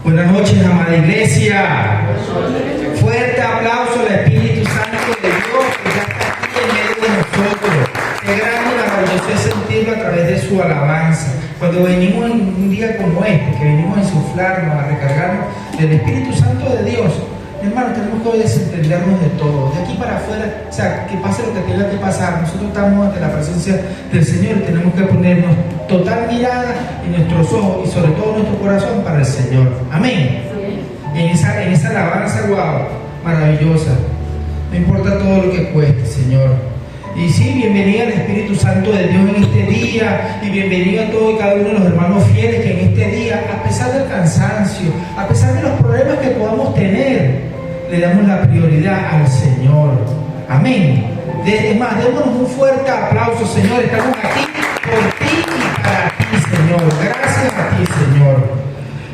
Buenas noches, amada iglesia. Fuerte aplauso al Espíritu Santo de Dios que ya está aquí en medio de nosotros. Qué grande y maravilloso es sentirlo a través de su alabanza. Cuando venimos en un día como este, que venimos a insuflarnos, a recargarnos del Espíritu Santo de Dios, hermano, tenemos que hoy desentendernos de todo. De aquí para afuera, o sea, que pase lo que tenga que pasar. Nosotros estamos ante la presencia del Señor y tenemos que ponernos total mirada en nuestros ojos y sobre todo nuestro corazón para el Señor. Amén. En esa alabanza, wow, maravillosa. No importa todo lo que cueste, Señor. Y sí, bienvenido al Espíritu Santo de Dios en este día, y bienvenido a todos y cada uno de los hermanos fieles que en este día, a pesar del cansancio, a pesar de los problemas que podamos tener, le damos la prioridad al Señor. Amén. Es más, démonos un fuerte aplauso, Señor. Estamos aquí por ti y para ti, Señor. Gracias a ti, Señor.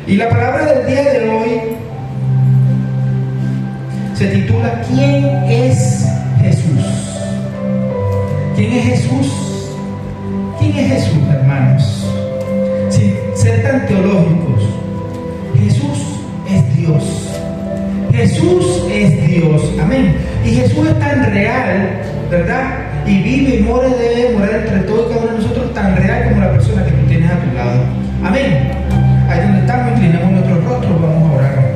Y la palabra del día de hoy se titula ¿Quién es Jesús? ¿Quién es Jesús? ¿Quién es Jesús, hermanos? Sin ser tan teológicos, Jesús es Dios. Jesús es Dios, amén. Y Jesús es tan real, ¿verdad? Y vive y mora, debe morar entre todos y cada uno de nosotros, tan real como la persona que tú tienes a tu lado. Amén. Ahí donde estamos, inclinamos nuestros rostros, vamos a orar.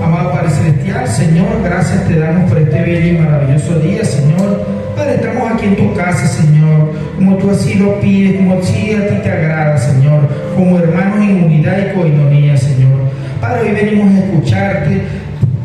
Amado Padre Celestial, Señor, gracias te damos por este bello y maravilloso día, Señor. Padre, estamos aquí en tu casa, Señor, como tú así lo pides, como así a ti te agrada, Señor, como hermanos en unidad y coinonía, Señor. Padre, hoy venimos a escucharte.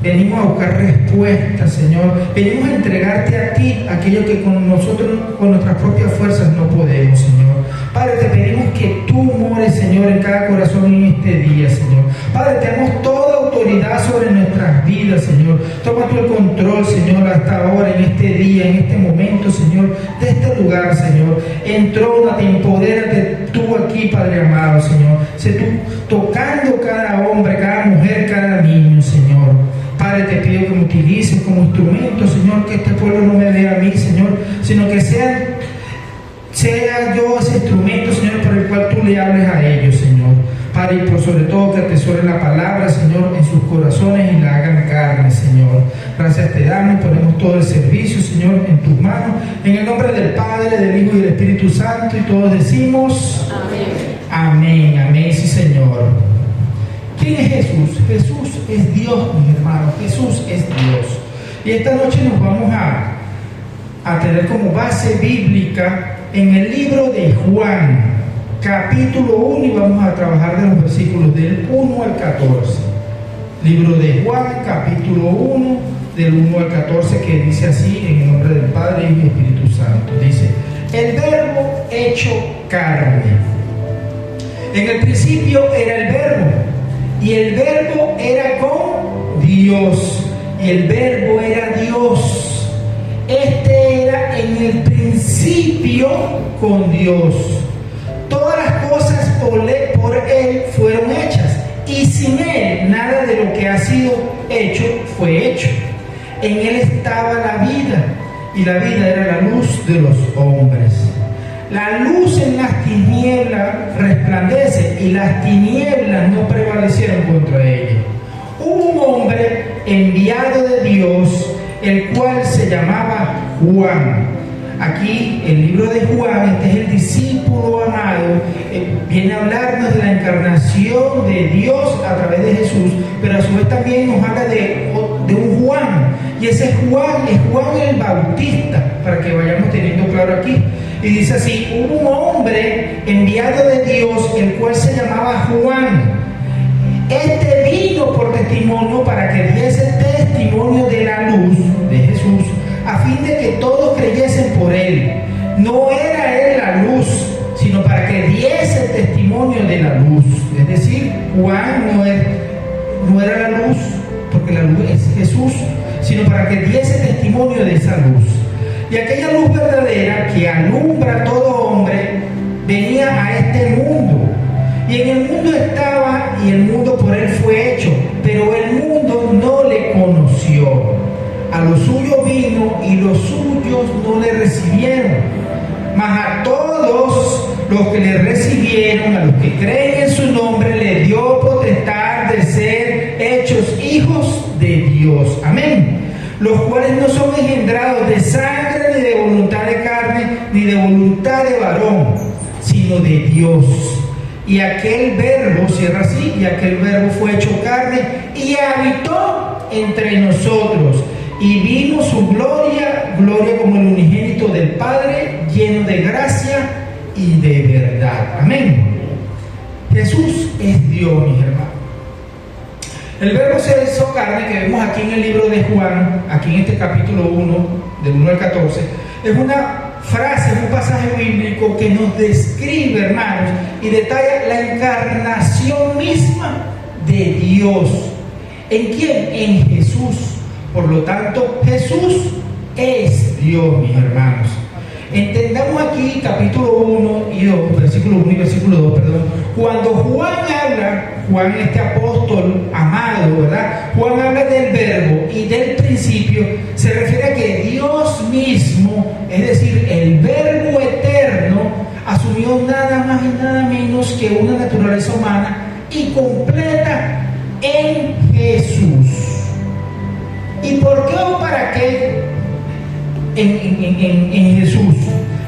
Venimos a buscar respuestas, Señor. Venimos a entregarte a ti aquello que con nosotros, con nuestras propias fuerzas, no podemos, Señor. Padre, te pedimos que tú mores, Señor, en cada corazón en este día, Señor. Padre, te damos toda autoridad sobre nuestras vidas, Señor. Toma tú el control, Señor, hasta ahora, en este día, en este momento, Señor, de este lugar, Señor. Entrónate, empodérate tú aquí, Padre amado, Señor. Sé tú tocando cada hombre, cada mujer, cada niño, Señor. Padre, te pido que me utilices como instrumento, Señor, que este pueblo no me vea a mí, Señor, sino que sea yo ese instrumento, Señor, por el cual tú le hables a ellos, Señor. Padre, y por sobre todo que atesoren la palabra, Señor, en sus corazones y la hagan carne, Señor. Gracias te damos, ponemos todo el servicio, Señor, en tus manos. En el nombre del Padre, del Hijo y del Espíritu Santo, y todos decimos amén. Amén, amén, sí, Señor. ¿Quién es Jesús? Jesús es Dios, mis hermanos. Jesús es Dios. Y esta noche nos vamos a tener como base bíblica en el libro de Juan, capítulo 1, y vamos a trabajar de los versículos del 1 al 14. Libro de Juan, capítulo 1, del 1 al 14, que dice así, en el nombre del Padre, Hijo y Espíritu Santo. Dice, el verbo hecho carne. En el principio era el verbo, y el verbo era con Dios, y el verbo era Dios. Este era en el principio con Dios. Todas las cosas por Él fueron hechas, y sin Él nada de lo que ha sido hecho fue hecho. En Él estaba la vida, y la vida era la luz de los hombres. La luz en las tinieblas resplandece, y las tinieblas no prevalecieron contra ella. Hubo un hombre enviado de Dios, el cual se llamaba Juan. Aquí el libro de Juan, este es el discípulo amado, viene a hablarnos de la encarnación de Dios a través de Jesús, pero a su vez también nos habla de un Juan, y ese Juan es Juan el Bautista, para que vayamos teniendo claro aquí. Y dice así, hubo un hombre enviado de Dios, el cual se llamaba Juan. Este vino por testimonio para que diese testimonio de la luz de Jesús, a fin de que todos creyesen por él. No era él la luz, sino para que diese testimonio de la luz. Es decir, Juan no era la luz, porque la luz es Jesús, sino para que diese testimonio de esa luz. Y aquella luz verdadera que alumbra a todo hombre venía a este mundo. Y en el mundo estaba, y el mundo por él fue hecho, pero el mundo no le conoció. A lo suyo vino, y los suyos no le recibieron. Mas a todos los que le recibieron, a los que creen en su nombre, le dio potestad de ser cuales no son engendrados de sangre, ni de voluntad de carne, ni de voluntad de varón, sino de Dios. Y aquel verbo, cierra así, y aquel verbo fue hecho carne y habitó entre nosotros. Y vimos su gloria, gloria como el unigénito del Padre, lleno de gracia y de verdad. Amén. Jesús es Dios, mis hermanos. El verbo se hizo carne, que vemos aquí en el libro de Juan, aquí en este capítulo 1, del 1 al 14, es una frase, es un pasaje bíblico que nos describe, hermanos, y detalla la encarnación misma de Dios. ¿En quién? En Jesús. Por lo tanto, Jesús es Dios, mis hermanos. Entendamos aquí capítulo 1 y 2, versículo 1 y versículo 2, perdón. Cuando Juan habla, Juan, este apóstol amado, ¿verdad? Juan habla del verbo y del principio, se refiere a que Dios mismo, es decir, el verbo eterno, asumió nada más y nada menos que una naturaleza humana y completa en Jesús. ¿Y por qué o para qué en Jesús?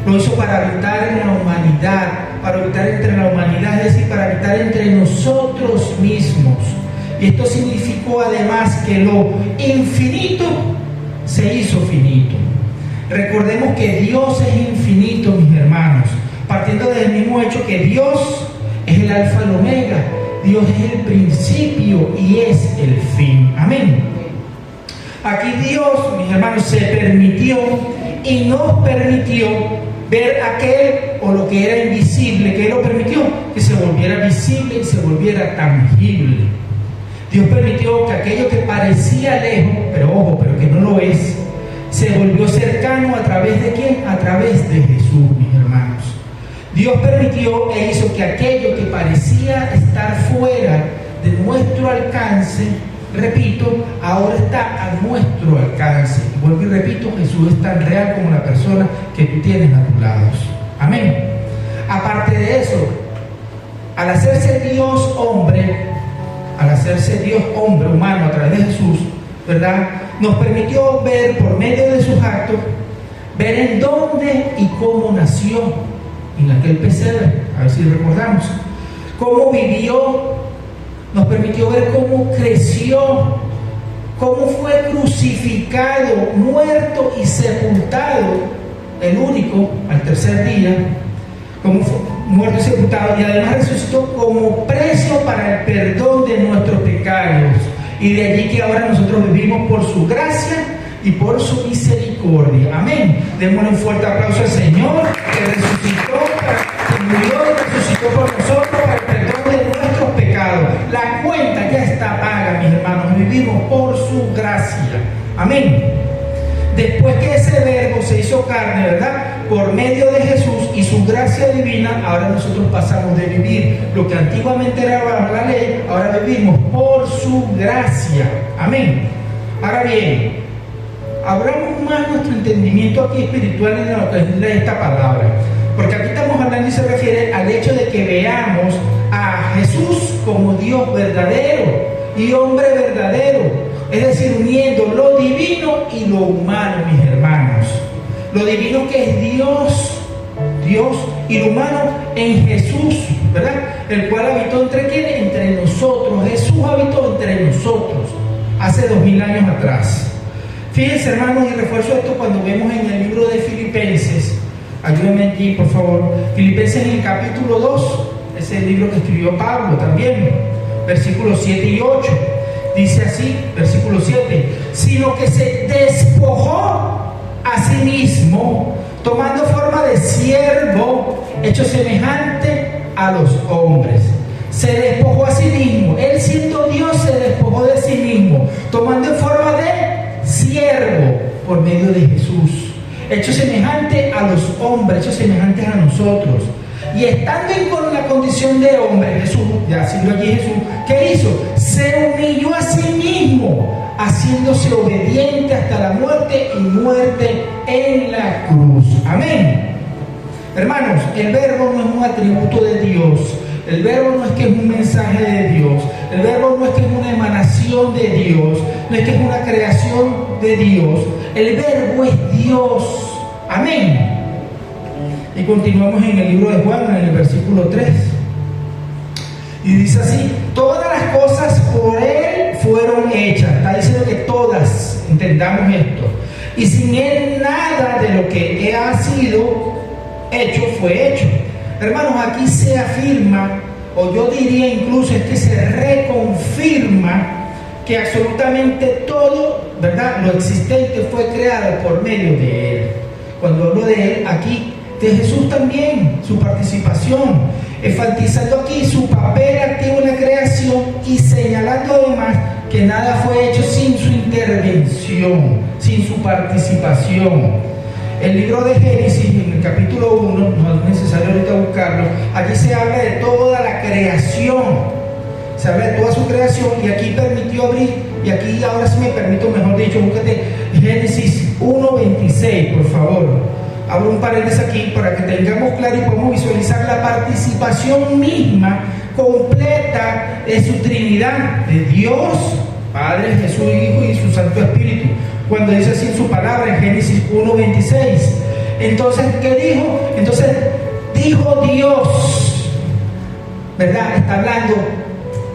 Lo hizo para habitar en la humanidad, para habitar entre la humanidad, es decir, para habitar entre nosotros mismos. Y esto significó además que lo infinito se hizo finito. Recordemos que Dios es infinito, mis hermanos, partiendo del mismo hecho que Dios es el alfa y el omega, Dios es el principio y es el fin. Amén. Aquí Dios, mis hermanos, se permitió y nos permitió ver aquel o lo que era invisible, que Él lo permitió, que se volviera visible y se volviera tangible. Dios permitió que aquello que parecía lejos, pero ojo, pero que no lo es, se volvió cercano. ¿A través de quién? A través de Jesús, mis hermanos. Dios permitió e hizo que aquello que parecía estar fuera de nuestro alcance, repito, ahora está a nuestro alcance. Vuelvo y repito, Jesús es tan real como la persona que tú tienes a tu lado. Amén. Aparte de eso, al hacerse Dios hombre, humano a través de Jesús, ¿verdad? Nos permitió ver por medio de sus actos, ver en dónde y cómo nació en aquel pesebre, a ver si recordamos, cómo vivió. Nos permitió ver cómo creció, cómo fue crucificado, muerto y sepultado, el único, al tercer día, como fue muerto y sepultado, y además resucitó como precio para el perdón de nuestros pecados. Y de allí que ahora nosotros vivimos por su gracia y por su misericordia. Amén. Démosle un fuerte aplauso al Señor, que resucitó, que murió y resucitó por nosotros para el perdón de nuestros pecados. La cuenta ya está paga, mis hermanos. Vivimos por su gracia. Amén. Después que ese verbo se hizo carne, ¿verdad? Por medio de Jesús y su gracia divina, ahora nosotros pasamos de vivir lo que antiguamente era bajo la ley, ahora vivimos por su gracia. Amén. Ahora bien, abramos más nuestro entendimiento aquí espiritual en lo que es esta palabra, porque aquí estamos hablando y se refiere al hecho de que veamos a Jesús como Dios verdadero y hombre verdadero. Es decir, uniendo lo divino y lo humano, mis hermanos. Lo divino que es Dios, y lo humano en Jesús, ¿verdad? El cual habitó entre ¿quién? Entre nosotros. Jesús habitó entre nosotros hace 2000 años atrás. Fíjense, hermanos, y refuerzo esto cuando vemos en el libro de Filipenses. Ayúdenme aquí, por favor. Filipenses en el capítulo 2, ese es el libro que escribió Pablo también, versículos 7 y 8. Dice así, versículo 7, sino que se despojó a sí mismo, tomando forma de siervo, hecho semejante a los hombres. Se despojó a sí mismo. Él, siendo Dios, se despojó de sí mismo, tomando forma de siervo por medio de Jesús, hecho semejante a los hombres, hecho semejante a nosotros. Y estando con la condición de hombre, Jesús, ya siendo allí Jesús, ¿qué hizo? Se humilló a sí mismo, haciéndose obediente hasta la muerte y muerte en la cruz. Amén. Hermanos, el verbo no es un atributo de Dios. El verbo no es que es un mensaje de Dios, el verbo no es que es una emanación de Dios, no es que es una creación de Dios, el verbo es Dios. Amén. Y continuamos en el libro de Juan, en el versículo 3. Y dice así: todas las cosas por Él fueron hechas. Está diciendo que todas, entendamos esto. Y sin Él nada de lo que ha sido hecho fue hecho. Hermanos, aquí se afirma, o yo diría incluso es que se reconfirma que absolutamente todo, ¿verdad?, lo existente fue creado por medio de Él. Cuando hablo de Él, aquí de Jesús también, su participación, enfatizando aquí su papel activo en la creación y señalando además que nada fue hecho sin su intervención, sin su participación. El libro de Génesis, en el capítulo 1, no es necesario ahorita buscarlo, aquí se habla de toda la creación, se habla de toda su creación, y aquí permitió abrir, y aquí ahora sí me permito, mejor dicho, búscate Génesis 1:26, por favor. Abro un paréntesis aquí para que tengamos claro y podamos visualizar la participación misma completa de su Trinidad, de Dios, Padre, Jesús, Hijo y su Santo Espíritu. Cuando dice así en su palabra en Génesis 1:26. Entonces, ¿qué dijo? Entonces, dijo Dios, ¿verdad? Está hablando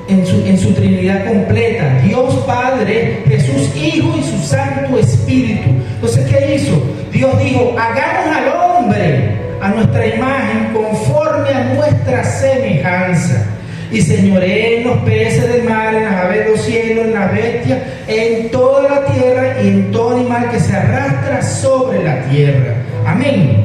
en su Trinidad completa. Dios Padre, Jesús Hijo y su Santo Espíritu. Entonces, ¿qué hizo? Dios dijo: hagamos al hombre a nuestra imagen, conforme a nuestra semejanza, y señoree en los peces del mar, en las aves de los cielos, en las bestias, en toda la tierra y en todo animal que se arrastra sobre la tierra. Amén.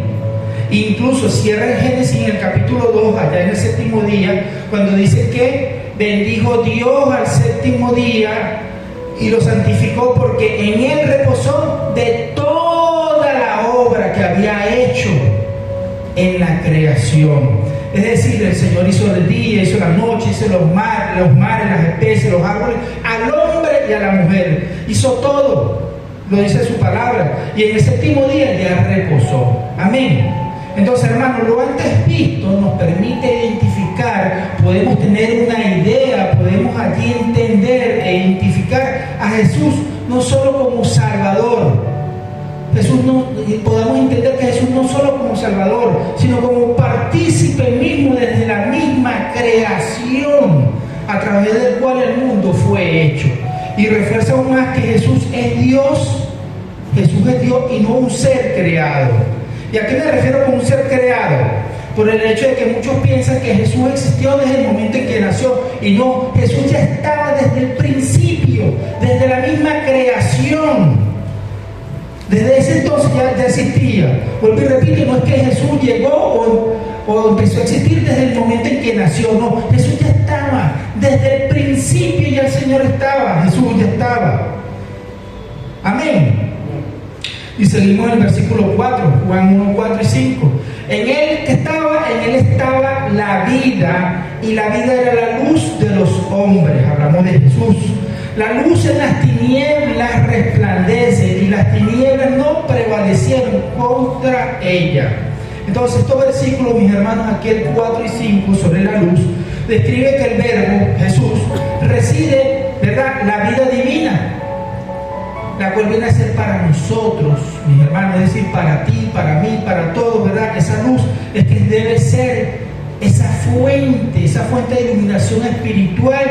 Incluso cierra el Génesis en el capítulo 2, allá en el séptimo día, cuando dice que bendijo Dios al séptimo día y lo santificó, porque en él reposó de toda la obra que había hecho en la creación. Es decir, el Señor hizo el día, hizo la noche, hizo los mares, las especies, los árboles, al hombre y a la mujer. Hizo todo, lo dice su palabra. Y en el séptimo día ya reposó. Amén. Entonces, hermanos, lo antes visto nos permite identificar, podemos tener una idea, podemos allí entender e identificar a Jesús no solo como Salvador. Podamos entender que Jesús no solo como Salvador, sino como partícipe mismo desde la misma creación a través del cual el mundo fue hecho. Y refuerza aún más que Jesús es Dios y no un ser creado. ¿Y a qué me refiero con un ser creado? Por el hecho de que muchos piensan que Jesús existió desde el momento en que nació, y no, Jesús ya estaba desde el principio, desde la misma creación. Desde ese entonces ya existía. Vuelvo y repito, no es que Jesús llegó o empezó a existir desde el momento en que nació, no, Jesús ya estaba, desde el principio ya el Señor estaba, Jesús ya estaba. Amén. Y seguimos en el versículo 4, Juan 1, 4 y 5. En él estaba la vida, y la vida era la luz de los hombres. Hablamos de Jesús. La luz en las tinieblas resplandece, y las tinieblas no prevalecieron contra ella. Entonces, estos versículos, mis hermanos, aquí el 4 y 5 sobre la luz, describe que el Verbo, Jesús, reside, ¿verdad?, la vida divina, la cual viene a ser para nosotros, mis hermanos, es decir, para ti, para mí, para todos, ¿verdad? Esa luz es que debe ser esa fuente de iluminación espiritual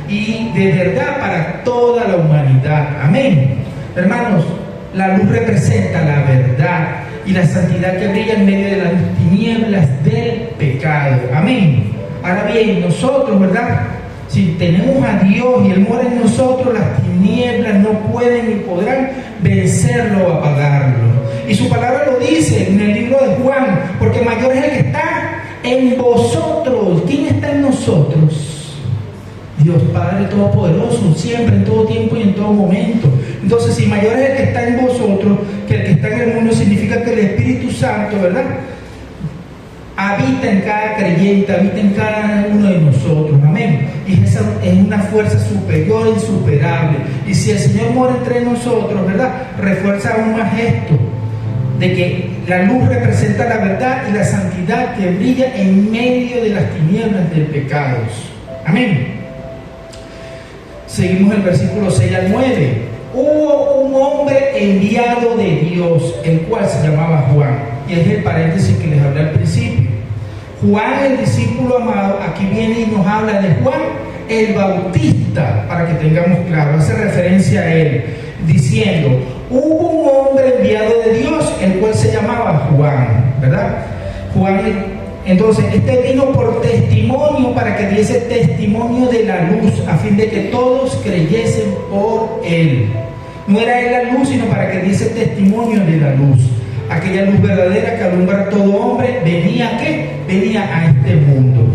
y de verdad para toda la humanidad. Amén. Hermanos, la luz representa la verdad y la santidad que brilla en medio de las tinieblas del pecado. Amén. Ahora bien, nosotros, ¿verdad?, si tenemos a Dios y Él mora en nosotros, las tinieblas no pueden ni podrán vencerlo o apagarlo. Y su palabra lo dice en el libro de Juan: porque mayor es el que está en vosotros. ¿Quién está en nosotros? Dios Padre Todopoderoso, siempre, en todo tiempo y en todo momento. Entonces, si mayor es el que está en vosotros que el que está en el mundo, significa que el Espíritu Santo, ¿verdad?, habita en cada creyente, habita en cada uno de nosotros. Amén. Y esa es una fuerza superior, insuperable. Y si el Señor mora entre nosotros, ¿verdad?, refuerza aún más esto. de que la luz representa la verdad y la santidad que brilla en medio de las tinieblas del pecado. Amén. Seguimos el versículo 6 al 9. Hubo un hombre enviado de Dios, el cual se llamaba Juan. Y es el paréntesis que les hablé al principio. Juan, el discípulo amado, aquí viene y nos habla de Juan el Bautista, para que tengamos claro, hace referencia a él, diciendo, hubo un hombre enviado de Dios, el cual se llamaba Juan, ¿verdad? Juan, entonces, este vino por testimonio, para que diese testimonio de la luz, a fin de que todos creyesen por él. No era él la luz, sino para que diese testimonio de la luz. Aquella luz verdadera que alumbra a todo hombre, venía ¿a qué? Venía a este mundo.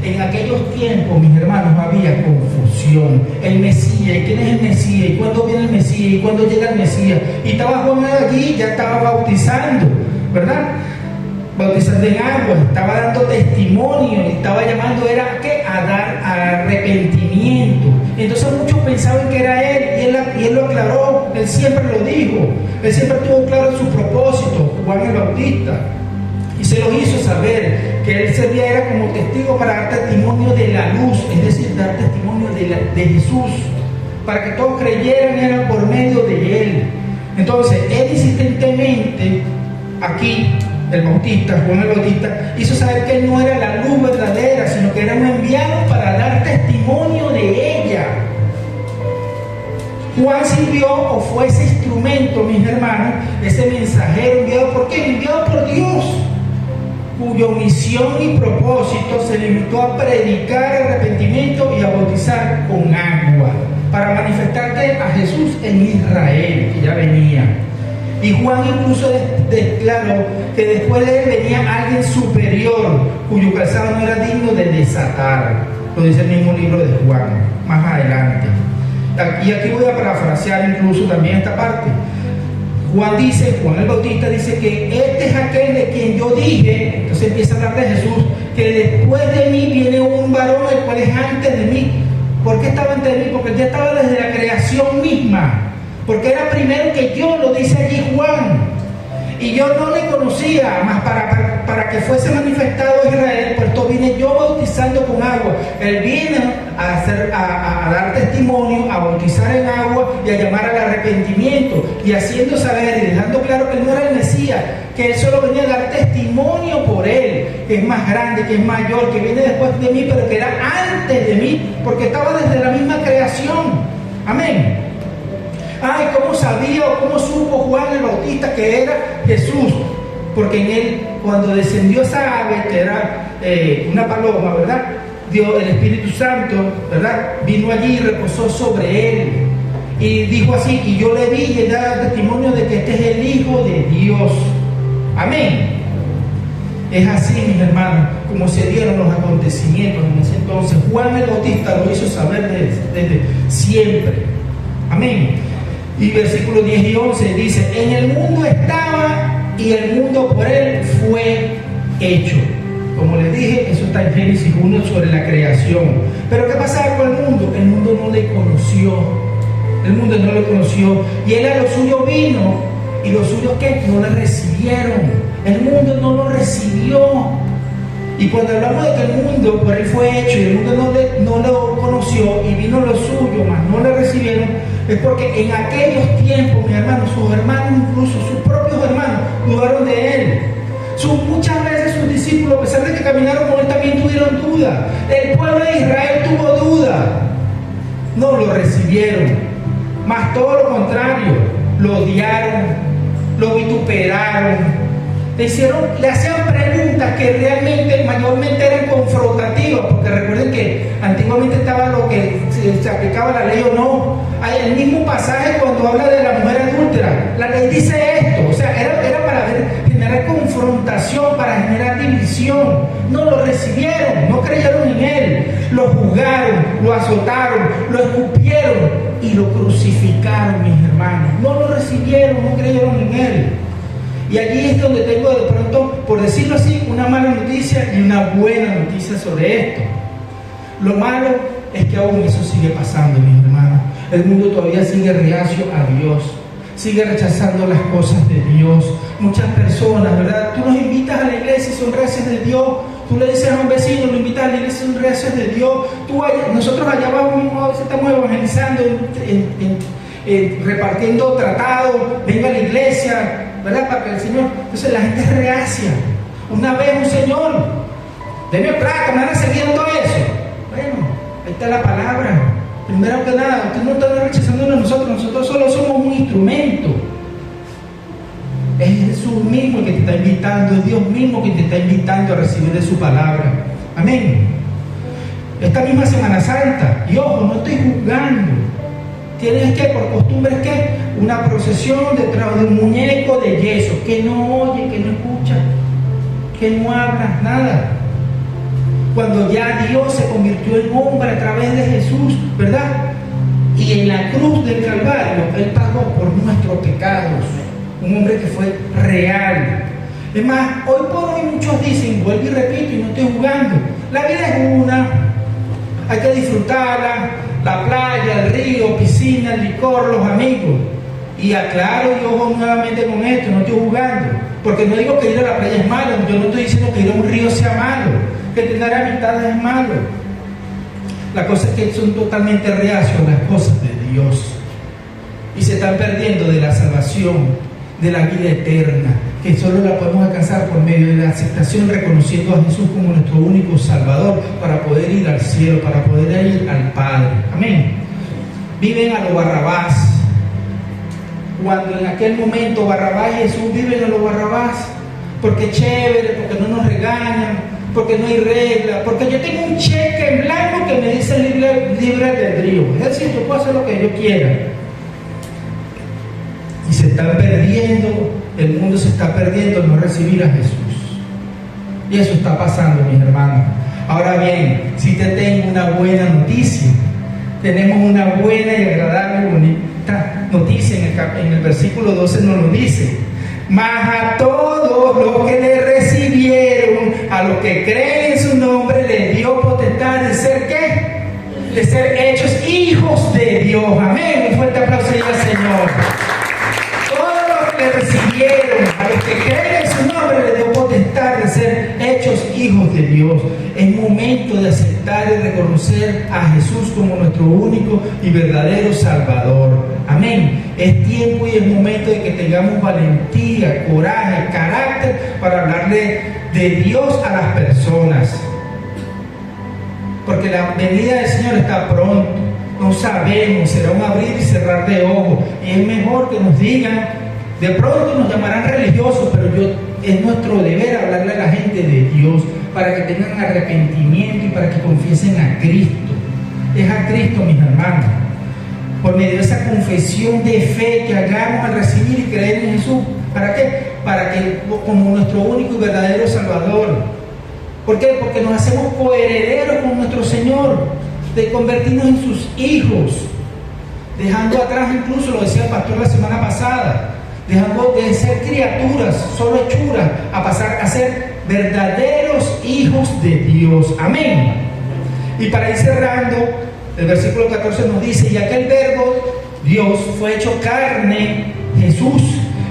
En aquellos tiempos, mis hermanos, había confusión. El Mesías, ¿y quién es el Mesías? ¿Y cuándo viene el Mesías? ¿Y cuándo llega el Mesías? Y estaba Juan allí, ya estaba bautizando, ¿verdad? Bautizando en agua, estaba dando testimonio, estaba llamando, ¿era qué? A dar arrepentimiento. Entonces muchos pensaban que era él, y él lo aclaró, él siempre lo dijo, él siempre tuvo claro su propósito, Juan el Bautista, y se lo hizo saber, que él servía era como testigo para dar testimonio de la luz, es decir, dar testimonio de Jesús, para que todos creyeran era por medio de él. Entonces, él insistentemente, aquí, el Bautista, Juan el Bautista, hizo saber que él no era la luz verdadera, sino que era un enviado para dar testimonio de ella. Juan sirvió o fue ese instrumento, mis hermanos, ese mensajero enviado por quién, enviado por Dios, cuya misión y propósito se limitó a predicar arrepentimiento y a bautizar con agua, para manifestarte a Jesús en Israel, que ya venía. Y Juan incluso declaró que después de él venía alguien superior, cuyo calzado no era digno de desatar. Lo dice el mismo libro de Juan, más adelante. Y aquí voy a parafrasear incluso también esta parte. Juan el Bautista dice que este es aquel de quien yo dije, entonces empieza a hablar de Jesús, que después de mí viene un varón el cual es antes de mí. ¿Por qué estaba antes de mí? Porque ya estaba desde la creación misma. Porque era primero que yo, lo dice allí Juan. Y yo no le conocía, más para que fuese manifestado a Israel, por esto vine yo bautizando con agua. Él viene a dar testimonio, a bautizar en agua y a llamar al arrepentimiento. Y haciendo saber y dejando claro que él no era el Mesías, que él solo venía a dar testimonio por él, que es más grande, que es mayor, que viene después de mí, pero que era antes de mí, porque estaba desde la misma creación. Amén. Ay, ¿cómo sabía o cómo supo Juan el Bautista que era Jesús? Porque en él, cuando descendió esa ave, que era una paloma, ¿verdad? Dios, el Espíritu Santo, ¿verdad? Vino allí y reposó sobre él. Y dijo así, y yo le vi y le daba testimonio de que este es el Hijo de Dios. Amén. Es así, mis hermanos, como se dieron los acontecimientos en ese entonces. Juan el Bautista lo hizo saber desde siempre. Amén. Y versículos 10 y 11 dice, en el mundo estaba y el mundo por él fue hecho. Como les dije, eso está en Génesis 1 sobre la creación. Pero ¿qué pasaba con el mundo? El mundo no le conoció. El mundo no le conoció. Y él a lo suyo vino. Y los suyos ¿qué? No le recibieron. El mundo no lo recibió. Y cuando hablamos de que el mundo por él fue hecho y el mundo no lo conoció y vino lo suyo, mas no le recibieron, es porque en aquellos tiempos, mis hermanos, sus hermanos, incluso sus propios hermanos, dudaron de él. Muchas veces sus discípulos, a pesar de que caminaron con él, también tuvieron duda. El pueblo de Israel tuvo duda. No lo recibieron. Mas todo lo contrario, lo odiaron, lo vituperaron. Le hacían preguntas que realmente, mayormente eran confrontativas, porque recuerden que antiguamente estaba lo que se aplicaba la ley o no. Hay el mismo pasaje cuando habla de la mujer adúltera, la ley dice esto, o sea, era para generar confrontación, para generar división. No lo recibieron, no creyeron en él, lo juzgaron, lo azotaron, lo escupieron y lo crucificaron, mis hermanos. No lo recibieron, no creyeron en él. Y allí es donde tengo de pronto, por decirlo así, una mala noticia y una buena noticia sobre esto. Lo malo es que aún eso sigue pasando, mis hermanos. El mundo todavía sigue reacio a Dios. sigue rechazando las cosas de Dios. Muchas personas, ¿verdad? Tú nos invitas a la iglesia y son gracias de Dios. Tú le dices a un vecino, lo invitas a la iglesia y son gracias de Dios. Nosotros allá abajo mismo a veces estamos evangelizando, repartiendo tratados, venga a la iglesia, ¿verdad? Para que el Señor... Entonces la gente es reacia. Una vez un señor, deme plata, me van a seguir todo eso. Bueno, ahí está la palabra. Primero que nada, usted no está rechazándonos a nosotros solo somos un instrumento. Es Jesús mismo el que te está invitando, es Dios mismo que te está invitando a recibir de su palabra. Amén. Esta misma Semana Santa, y ojo, no estoy juzgando. Tienes que, por costumbre, ¿qué? Una procesión detrás de un muñeco de yeso, que no oye, que no escucha, que no habla, nada. Cuando ya Dios se convirtió en hombre a través de Jesús, ¿verdad? Y en la cruz del Calvario, Él pagó por nuestros pecados. Un hombre que fue real. Es más, hoy por hoy muchos dicen, vuelvo y repito, y no estoy jugando, la vida es una, hay que disfrutarla, la playa, el río, piscina, el licor, los amigos. Y aclaro y ojo nuevamente con esto, no estoy jugando, porque no digo que ir a la playa es malo, yo no estoy diciendo que ir a un río sea malo, que tener amistades es malo. La cosa es que son totalmente reacios a las cosas de Dios y se están perdiendo de la salvación, de la vida eterna, que solo la podemos alcanzar por medio de la aceptación, reconociendo a Jesús como nuestro único Salvador, para poder ir al cielo, para poder ir al Padre. Amén. Viven a lo Barrabás. Cuando en aquel momento Barrabás y Jesús viven a lo Barrabás, porque es chévere, porque no nos regañan, porque no hay regla, porque yo tengo un cheque en blanco que me dice libre albedrío. Es decir, yo puedo hacer lo que yo quiera. Y se están perdiendo, el mundo se está perdiendo al no recibir a Jesús. Y eso está pasando, mis hermanos. Ahora bien, si te tengo una buena noticia, tenemos una buena y agradable y bonita noticia. En el versículo 12 nos lo dice: mas a todos los que le recibieron, a los que creen en su nombre, les dio potestad de ser ¿qué? De ser hechos hijos de Dios. Amén. Un fuerte aplauso al Señor. Le recibieron, a los que creen en su nombre les dio potestad de ser hechos hijos de Dios. Es momento de aceptar y reconocer a Jesús como nuestro único y verdadero Salvador. Amén. Es tiempo y es momento de que tengamos valentía, coraje, carácter para hablarle de Dios a las personas, porque la venida del Señor está pronto. No sabemos, será un abrir y cerrar de ojos, y es mejor que nos digan. De pronto nos llamarán religiosos, pero es nuestro deber hablarle a la gente de Dios para que tengan arrepentimiento y para que confiesen a Cristo. Es a Cristo, mis hermanos. Por medio de esa confesión de fe que hagamos al recibir y creer en Jesús. ¿Para qué? Para que como nuestro único y verdadero Salvador. ¿Por qué? Porque nos hacemos coherederos con nuestro Señor, de convertirnos en sus hijos, dejando atrás, incluso lo decía el pastor la semana pasada, dejando de ser criaturas, solo hechuras, a pasar a ser verdaderos hijos de Dios. Amén. Y para ir cerrando, el versículo 14 nos dice: y aquel verbo, Dios, fue hecho carne, Jesús,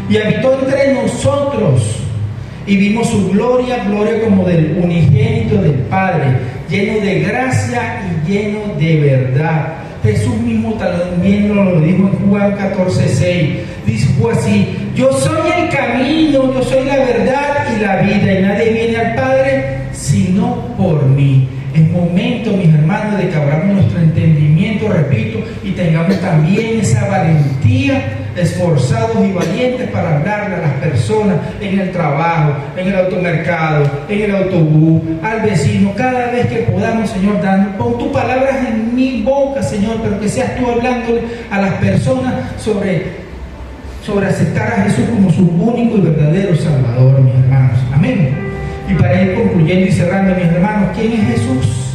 y habitó entre nosotros, y vimos su gloria, gloria como del unigénito del Padre, lleno de gracia y lleno de verdad. Jesús mismo también lo dijo en Juan 14:6. Dijo así: yo soy el camino, yo soy la verdad y la vida, y nadie viene al Padre sino por mí. Es momento, mis hermanos, de que abramos nuestro entendimiento, repito, y tengamos también esa valentía, esforzados y valientes para hablarle a las personas en el trabajo, en el automercado, en el autobús, al vecino, cada vez que podamos, Señor, pon tus palabras en mi boca, Señor, pero que seas tú hablándole a las personas sobre aceptar a Jesús como su único y verdadero Salvador, mis hermanos. Amén. Y para ir concluyendo y cerrando, mis hermanos, ¿quién es Jesús?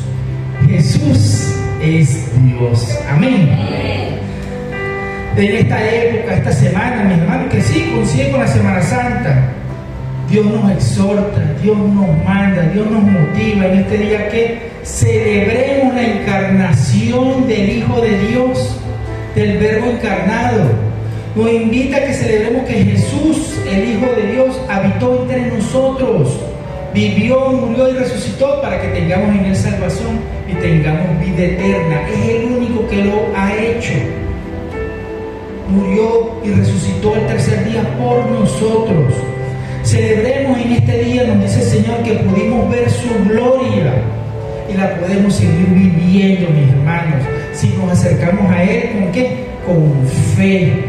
Jesús es Dios. Amén. En esta época, esta semana, mis hermanos, que sí coincide con la Semana Santa, Dios nos exhorta, Dios nos manda, Dios nos motiva en este día que celebremos la encarnación del Hijo de Dios, del Verbo encarnado. Nos invita a que celebremos que Jesús, el Hijo de Dios, habitó entre nosotros, vivió, murió y resucitó para que tengamos en él salvación y tengamos vida eterna. Es el único que lo ha hecho. Murió y resucitó el tercer día por nosotros. Celebremos en este día, nos dice el Señor, que pudimos ver su gloria y la podemos seguir viviendo, mis hermanos, si nos acercamos a Él. ¿Con qué? Con fe.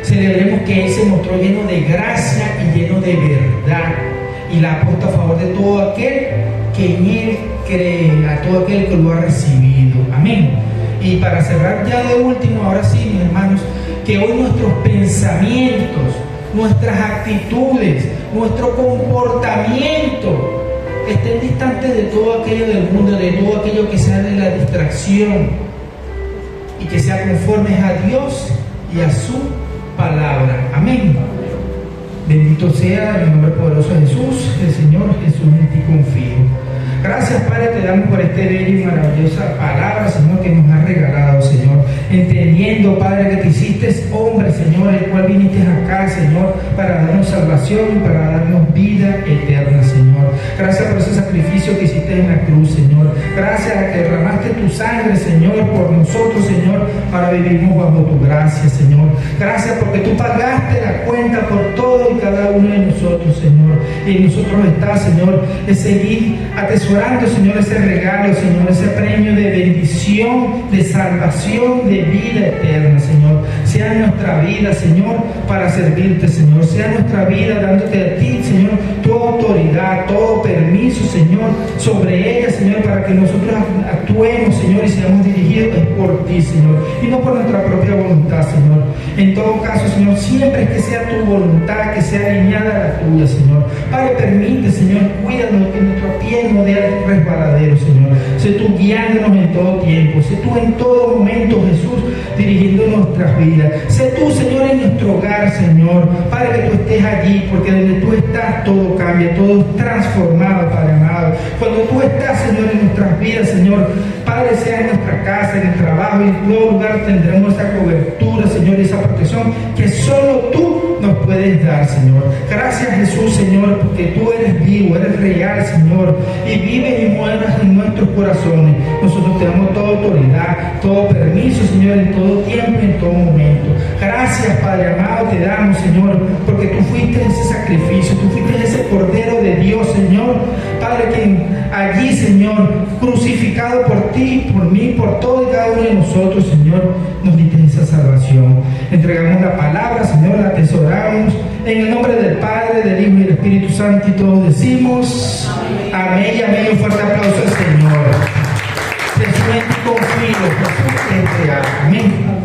Celebremos que Él se mostró lleno de gracia y lleno de verdad, y la ha puesto a favor de todo aquel que en Él cree, a todo aquel que lo ha recibido. Amén. Y para cerrar ya de último, ahora sí, mis hermanos, que hoy nuestros pensamientos, nuestras actitudes, nuestro comportamiento estén distantes de todo aquello del mundo, de todo aquello que sea de la distracción, y que sea conformes a Dios y a su palabra. Amén. Bendito sea el nombre poderoso de Jesús, el Señor Jesús, en ti confío. Gracias, Padre, te damos por este bello y maravillosa palabra, Señor, que nos has regalado, Señor. Entendiendo, Padre, que te hiciste hombre, Señor, el cual viniste acá, Señor, para darnos salvación y para darnos vida eterna, Señor. Gracias por ese sacrificio que hiciste en la cruz, Señor. Gracias a que derramaste tu sangre, Señor, por nosotros, Señor, para vivirnos bajo tu gracia, Señor. Gracias porque tú pagaste la cuenta por todo y cada uno de nosotros, Señor. Y en nosotros está, Señor, es seguir atesorando, Señor, ese regalo, Señor, ese premio de bendición, de salvación, de vida eterna, Señor. Sea nuestra vida, Señor, para servirte, Señor. Sea nuestra vida dándote a ti, Señor, tu autoridad, todo permiso, Señor, sobre ella, Señor, para que nosotros actuemos, Señor, y seamos dirigidos por ti, Señor, y no por nuestra propia voluntad, Señor. En todo caso, Señor, siempre es que sea tu voluntad, que sea alineada a la tuya, Señor. Padre, permite, Señor, cuídanos, que nuestro pie no dé resbaladero, Señor. Sé tú guiándonos en todo tiempo. Sé tú en todo momento, Jesús, dirigiendo nuestras vidas. Sé tú, Señor, en nuestro hogar, Señor. Padre, que tú estés allí, porque donde tú estás todo cambia, todo es transformado, Padre amado. Cuando tú estás, Señor, en nuestras vidas, Señor, Padre, sea en nuestra casa, en el trabajo, en todo lugar tendremos esa cobertura, Señor, y esa protección que solo tú nos puedes dar, Señor. Gracias, Jesús, Señor, porque tú eres vivo, eres real, Señor, y vives y mueras en nuestros corazones. Nosotros te damos toda autoridad, todo permiso, Señor, en todo tiempo y en todo momento. Gracias, Padre amado, te damos, Señor, porque tú fuiste ese sacrificio, tú fuiste ese Cordero de Dios, Señor, Padre, que allí, Señor, crucificado por ti, por mí, por todo y cada uno de nosotros, Señor, nos diste esa salvación. Entregamos la palabra, Señor, la atesoramos en el nombre del Padre, del Hijo y del Espíritu Santo, y todos decimos amén y amén. Un fuerte aplauso al Señor. Jesús, en ti confío, Jesús es real. Amén.